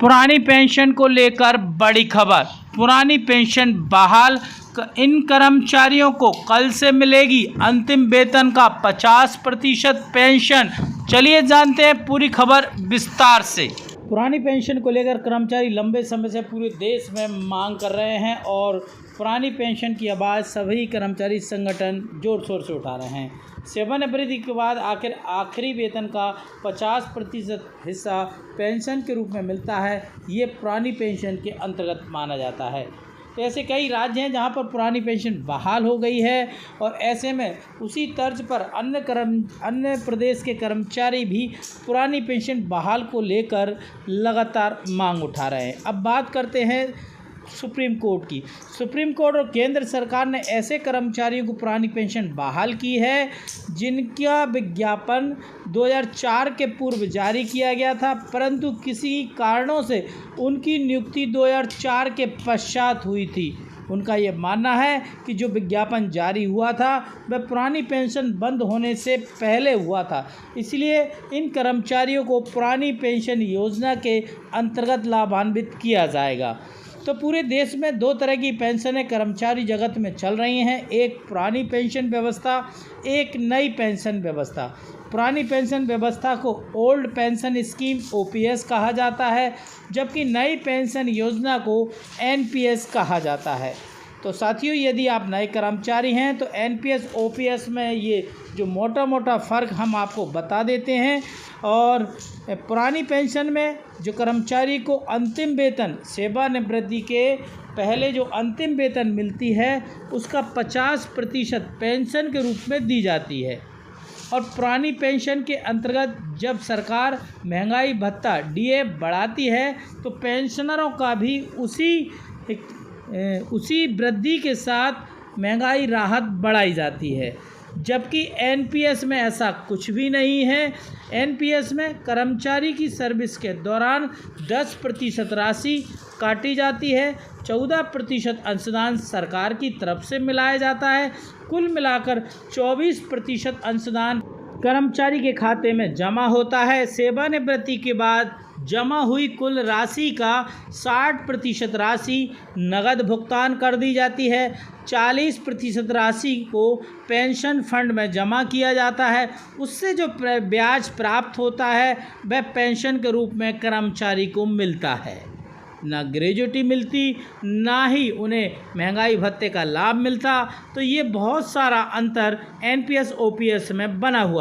पुरानी पेंशन को लेकर बड़ी खबर। पुरानी पेंशन बहाल, इन कर्मचारियों को कल से मिलेगी अंतिम वेतन का 50% पेंशन। चलिए जानते हैं पूरी खबर विस्तार से। पुरानी पेंशन को लेकर कर्मचारी लंबे समय से पूरे देश में मांग कर रहे हैं और पुरानी पेंशन की आवाज़ सभी कर्मचारी संगठन जोर शोर से उठा रहे हैं। सेवानिवृत्ति के बाद आखिरी वेतन का 50% हिस्सा पेंशन के रूप में मिलता है। ये पुरानी पेंशन के अंतर्गत माना जाता है। तो ऐसे कई राज्य हैं जहां पर पुरानी पेंशन बहाल हो गई है और ऐसे में उसी तर्ज पर अन्य प्रदेश के कर्मचारी भी पुरानी पेंशन बहाल को लेकर लगातार मांग उठा रहे हैं। अब बात करते हैं सुप्रीम कोर्ट की। सुप्रीम कोर्ट और केंद्र सरकार ने ऐसे कर्मचारियों को पुरानी पेंशन बहाल की है जिनका विज्ञापन 2004 के पूर्व जारी किया गया था, परंतु किसी कारणों से उनकी नियुक्ति 2004 के पश्चात हुई थी। उनका ये मानना है कि जो विज्ञापन जारी हुआ था वह पुरानी पेंशन बंद होने से पहले हुआ था, इसलिए इन कर्मचारियों को पुरानी पेंशन योजना के अंतर्गत लाभान्वित किया जाएगा। तो पूरे देश में दो तरह की पेंशनें कर्मचारी जगत में चल रही हैं, एक पुरानी पेंशन व्यवस्था, एक नई पेंशन व्यवस्था। पुरानी पेंशन व्यवस्था को ओल्ड पेंशन स्कीम OPS कहा जाता है, जबकि नई पेंशन योजना को NPS कहा जाता है। तो साथियों, यदि आप नए कर्मचारी हैं तो NPS OPS में ये जो मोटा फ़र्क हम आपको बता देते हैं। और पुरानी पेंशन में जो कर्मचारी को अंतिम वेतन सेवानिवृत्ति के पहले जो अंतिम वेतन मिलती है उसका 50% पेंशन के रूप में दी जाती है। और पुरानी पेंशन के अंतर्गत जब सरकार महंगाई भत्ता DA बढ़ाती है तो पेंशनरों का भी उसी वृद्धि के साथ महंगाई राहत बढ़ाई जाती है, जबकि NPS में ऐसा कुछ भी नहीं है। NPS में कर्मचारी की सर्विस के दौरान 10% राशि काटी जाती है, 14% अंशदान सरकार की तरफ से मिलाया जाता है। कुल मिलाकर 24% अंशदान कर्मचारी के खाते में जमा होता है। सेवानिवृत्ति के बाद जमा हुई कुल राशि का 60% राशि नगद भुगतान कर दी जाती है, 40% राशि को पेंशन फंड में जमा किया जाता है। उससे जो ब्याज प्राप्त होता है वह पेंशन के रूप में कर्मचारी को मिलता है। ना ग्रेजुटी मिलती, ना ही उन्हें महंगाई भत्ते का लाभ मिलता। तो ये बहुत सारा अंतर NPS OPS में बना हुआ।